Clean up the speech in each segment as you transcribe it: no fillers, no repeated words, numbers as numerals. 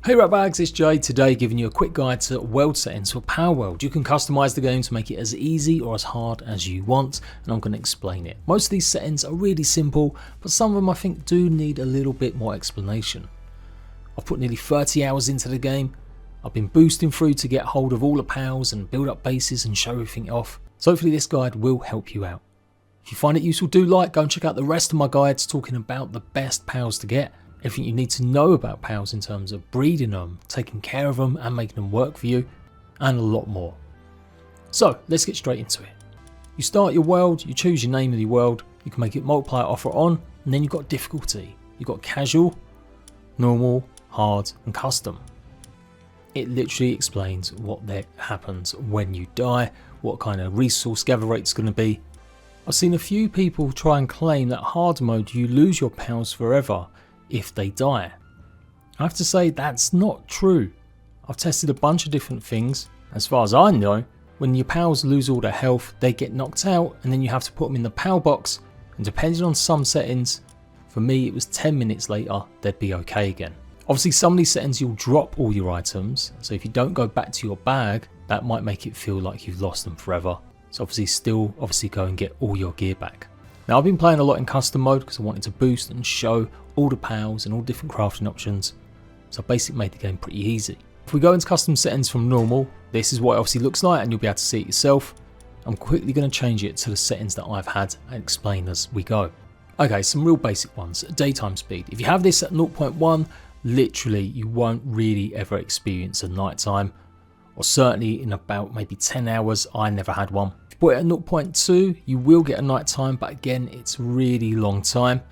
Hey ratbags, it's Jade. Today giving you a quick guide to world settings for Palworld. You can customize the game to make it as easy or as hard as you want, and I'm going to explain it. Most of these settings are really simple, but some of them I think do need a little bit more explanation. I've put nearly 30 hours into the game. I've been boosting through to get hold of all the pals and build up bases and show everything off. So hopefully this guide will help you out. If you find it useful, do go and check out the rest of my guides talking about the best pals to get. Everything you need to know about pals in terms of breeding them, taking care of them and making them work for you, and a lot more. So let's get straight into it. You start your world, you choose your name of the world, you can make it multiplayer off or on, and then you've got difficulty. You've got casual, normal, hard and custom. It literally explains what happens when you die, what kind of resource gather rate is going to be. I've seen a few people try and claim that hard mode you lose your pals forever if they die. I have to say that's not true. I've tested a bunch of different things. As far as I know, when your pals lose all their health, they get knocked out and then you have to put them in the pal box, and depending on some settings, for me it was 10 minutes later they'd be okay again. Obviously some of these settings you'll drop all your items, so if you don't go back to your bag, that might make it feel like you've lost them forever. So obviously still go and get all your gear back. Now I've been playing a lot in custom mode because I wanted to boost and show all the pals and all different crafting options, so I basically made the game pretty easy. If we go into custom settings from normal, this is what it obviously looks like and you'll be able to see it yourself. I'm quickly going to change it to the settings that I've had and explain as we go. Okay, some real basic ones. Daytime speed. If you have this at 0.1, literally you won't really ever experience a nighttime, or certainly in about maybe 10 hours I never had one. If you put it at 0.2 you will get a nighttime, but again it's really long time.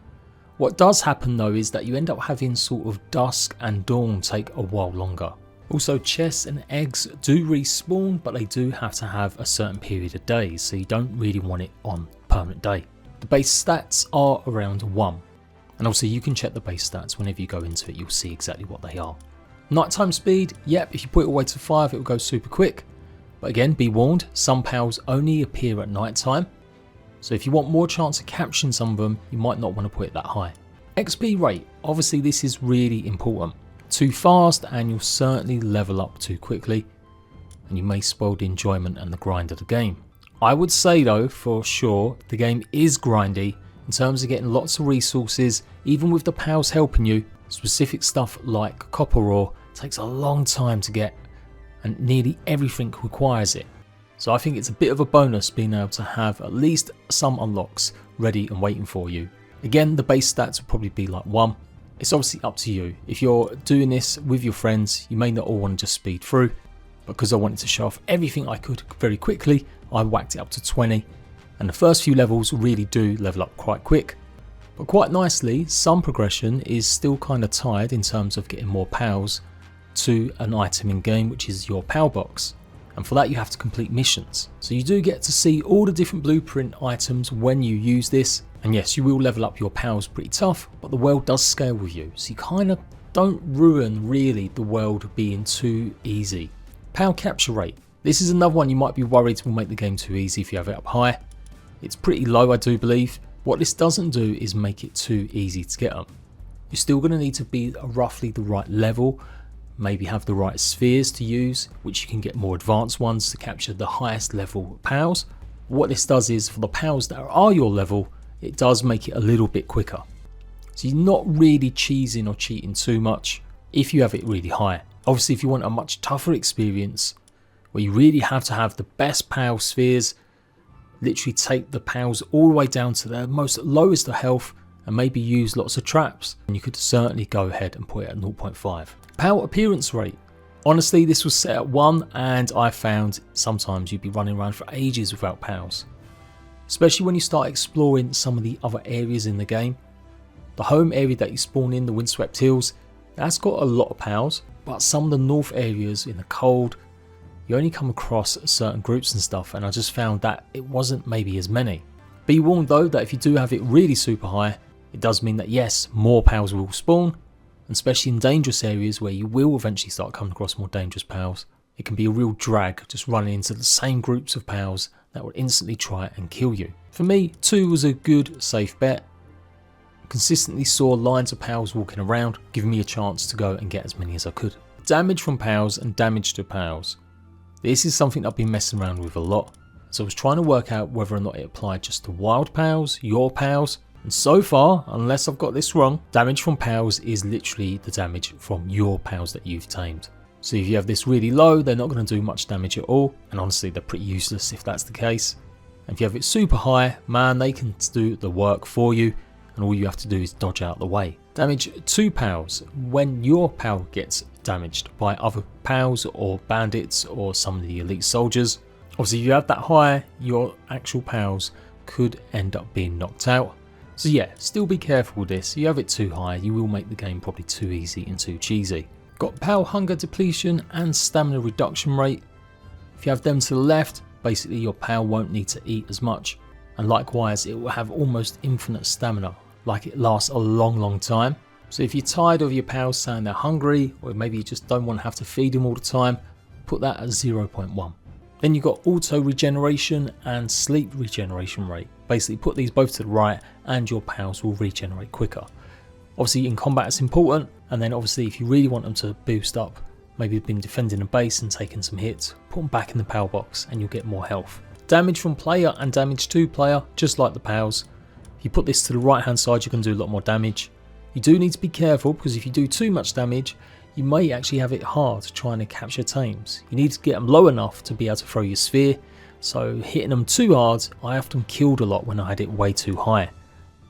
What does happen though is that you end up having sort of dusk and dawn take a while longer. Also chests and eggs do respawn, but they do have to have a certain period of days, so you don't really want it on permanent day. The base stats are around 1, and also you can check the base stats whenever you go into it, you'll see exactly what they are. Nighttime speed, yep, if you put it all the way to 5 it will go super quick, but again be warned, some pals only appear at nighttime, so if you want more chance of capturing some of them you might not want to put it that high. XP rate, obviously this is really important. Too fast and you'll certainly level up too quickly, and you may spoil the enjoyment and the grind of the game. I would say though for sure the game is grindy in terms of getting lots of resources, even with the pals helping you. Specific stuff like copper ore takes a long time to get and nearly everything requires it. So I think it's a bit of a bonus being able to have at least some unlocks ready and waiting for you. Again, the base stats will probably be like 1. It's obviously up to you. If you're doing this with your friends, you may not all want to just speed through, but because I wanted to show off everything I could very quickly, I whacked it up to 20, and the first few levels really do level up quite quick. But quite nicely, some progression is still kind of tied in terms of getting more pals to an item in game, which is your pal box. And for that you have to complete missions. So you do get to see all the different blueprint items when you use this. And yes, you will level up your pals pretty tough, but the world does scale with you. So you kind of don't ruin really the world being too easy. Pal capture rate. This is another one you might be worried will make the game too easy if you have it up high. It's pretty low I do believe. What this doesn't do is make it too easy to get them. You're still going to need to be roughly the right level. Maybe have the right spheres to use, which you can get more advanced ones to capture the highest level pals. What this does is for the pals that are your level, it does make it a little bit quicker. So you're not really cheesing or cheating too much if you have it really high. Obviously if you want a much tougher experience where you really have to have the best pal spheres, literally take the pals all the way down to their most lowest of health and maybe use lots of traps, and you could certainly go ahead and put it at 0.5. Pal appearance rate. Honestly this was set at 1 and I found sometimes you'd be running around for ages without pals. Especially when you start exploring some of the other areas in the game. The home area that you spawn in, the Windswept Hills, that's got a lot of pals, but some of the north areas in the cold, you only come across certain groups and stuff, and I just found that it wasn't maybe as many. Be warned though that if you do have it really super high, it does mean that yes, more pals will spawn, and especially in dangerous areas where you will eventually start coming across more dangerous pals, it can be a real drag just running into the same groups of pals that will instantly try and kill you. For me, 2 was a good safe bet. consistently saw lines of pals walking around, giving me a chance to go and get as many as I could. Damage from pals and damage to pals. This is something I've been messing around with a lot, so I was trying to work out whether or not it applied just to wild pals, your pals, and so far, unless I've got this wrong, damage from pals is literally the damage from your pals that you've tamed. So if you have this really low, they're not going to do much damage at all, and honestly they're pretty useless if that's the case. And if you have it super high, man, they can do the work for you, and all you have to do is dodge out the way. Damage to pals. When your pal gets damaged by other pals or bandits or some of the elite soldiers, obviously if you have that high, your actual pals could end up being knocked out. So yeah, still be careful with this. If you have it too high, you will make the game probably too easy and too cheesy. Got pal hunger depletion and stamina reduction rate. If you have them to the left, basically your pal won't need to eat as much, and likewise it will have almost infinite stamina, like it lasts a long time. So if you're tired of your pals saying they're hungry, or maybe you just don't want to have to feed them all the time, put that at 0.1. Then you've got auto regeneration and sleep regeneration rate. Basically put these both to the right and your pals will regenerate quicker. Obviously in combat it's important, and then obviously if you really want them to boost up, maybe you've been defending a base and taking some hits, put them back in the pal box and you'll get more health. Damage from player and damage to player, just like the pals. If you put this to the right hand side, you can do a lot more damage. You do need to be careful, because if you do too much damage, you may actually have it hard trying to capture tames. You need to get them low enough to be able to throw your sphere, so hitting them too hard, I often killed a lot when I had it way too high.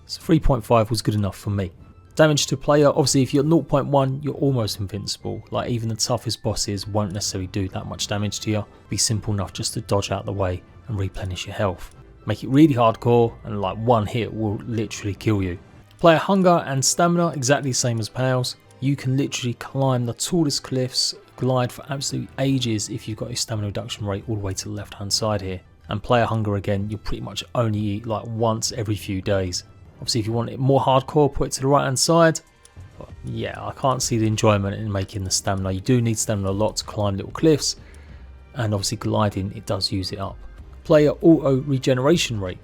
So 3.5 was good enough for me. Damage to player, obviously if you're 0.1 you're almost invincible, like even the toughest bosses won't necessarily do that much damage to you. Be simple enough just to dodge out the way and replenish your health. Make it really hardcore and like one hit will literally kill you. Player hunger and stamina, exactly the same as pals. You can literally climb the tallest cliffs, glide for absolute ages if you've got your stamina reduction rate all the way to the left hand side here. And player hunger again, you'll pretty much only eat like once every few days. Obviously if you want it more hardcore, put it to the right hand side. But yeah, I can't see the enjoyment in making the stamina. You do need stamina a lot to climb little cliffs, and obviously gliding, it does use it up. Player auto regeneration rate.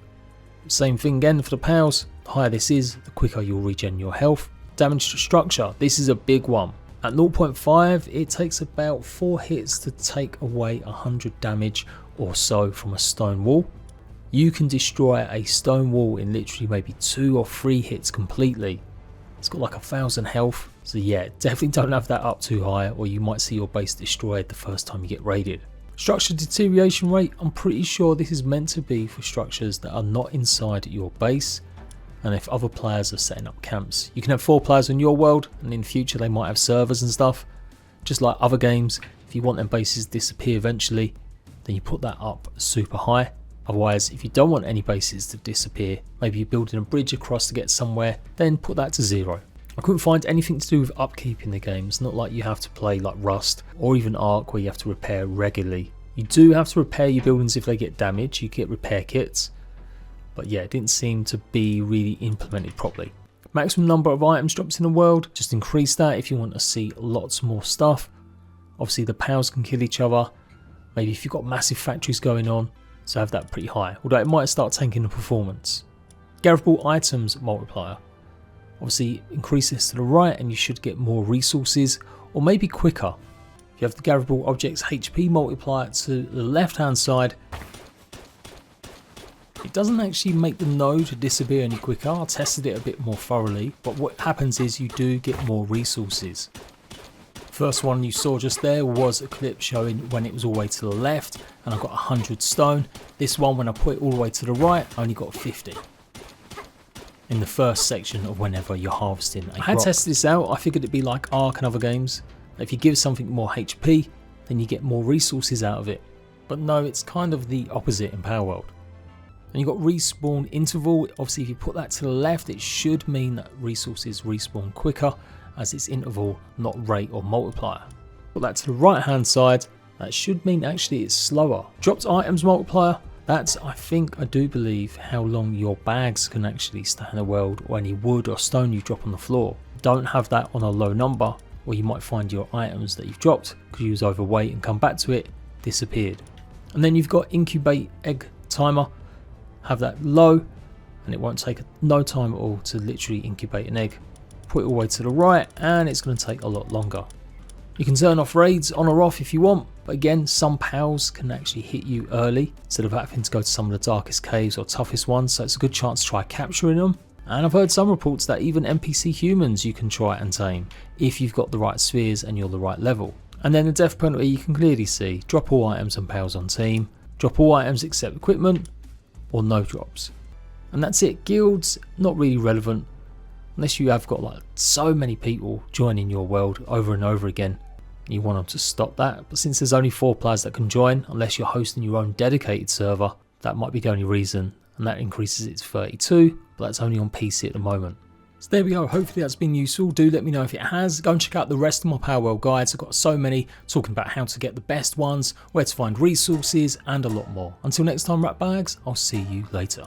Same thing again for the pals. The higher this is, the quicker you'll regen your health. Damage to structure, this is a big one. At 0.5 it takes about 4 hits to take away 100 damage or so from a stone wall. You can destroy a stone wall in literally maybe 2 or 3 hits completely. It's got like 1000 health, so yeah, definitely don't have that up too high or you might see your base destroyed the first time you get raided. Structure deterioration rate, I'm pretty sure this is meant to be for structures that are not inside your base, and if other players are setting up camps. You can have 4 players on your world, and in future they might have servers and stuff. Just like other games, if you want them bases to disappear eventually, then you put that up super high. Otherwise, if you don't want any bases to disappear, maybe you're building a bridge across to get somewhere, then put that to 0. I couldn't find anything to do with upkeep in the game. It's not like you have to play like Rust or even Ark where you have to repair regularly. You do have to repair your buildings if they get damaged, you get repair kits. But yeah, it didn't seem to be really implemented properly. Maximum number of items drops in the world, just increase that if you want to see lots more stuff. Obviously the pals can kill each other. Maybe if you've got massive factories going on, so have that pretty high, although it might start tanking the performance. Gatherable items multiplier. Obviously increase this to the right and you should get more resources, or maybe quicker. If you have the gatherable objects HP multiplier to the left hand side, it doesn't actually make the node disappear any quicker. I tested it a bit more thoroughly, but what happens is you do get more resources. First one you saw just there was a clip showing when it was all the way to the left and I got 100 stone. This one, when I put it all the way to the right, I only got 50. In the first section of whenever you're harvesting a I had tested this out. I figured it'd be like Ark and other games. If you give something more HP, then you get more resources out of it. But no, it's kind of the opposite in Palworld. And you've got respawn interval. Obviously if you put that to the left, it should mean that resources respawn quicker, as it's interval, not rate or multiplier. Put that to the right hand side, that should mean actually it's slower. Dropped items multiplier, that's, I do believe, how long your bags can actually stay in the world, or any wood or stone you drop on the floor. Don't have that on a low number, or you might find your items that you've dropped because you was overweight and come back to it, disappeared. And then you've got incubate egg timer, have that low. and it won't take no time at all to literally incubate an egg. Put it all the way to the right and it's going to take a lot longer. You can turn off raids on or off if you want, but again, some pals can actually hit you early instead of having to go to some of the darkest caves or toughest ones, so it's a good chance to try capturing them. And I've heard some reports that even NPC humans you can try and tame if you've got the right spheres and you're the right level. And then the death penalty you can clearly see: drop all items and pals on team, drop all items except equipment, or no drops. And that's it. Guilds, not really relevant unless you have got like so many people joining your world over and over again. You want them to stop that, but since there's only 4 players that can join, unless you're hosting your own dedicated server, that might be the only reason, and that increases it to 32, but that's only on PC at the moment. So there we go, hopefully that's been useful. Do let me know if it has. Go and check out the rest of my Palworld guides. I've got so many talking about how to get the best ones, where to find resources, and a lot more. Until next time, ratbags, I'll see you later.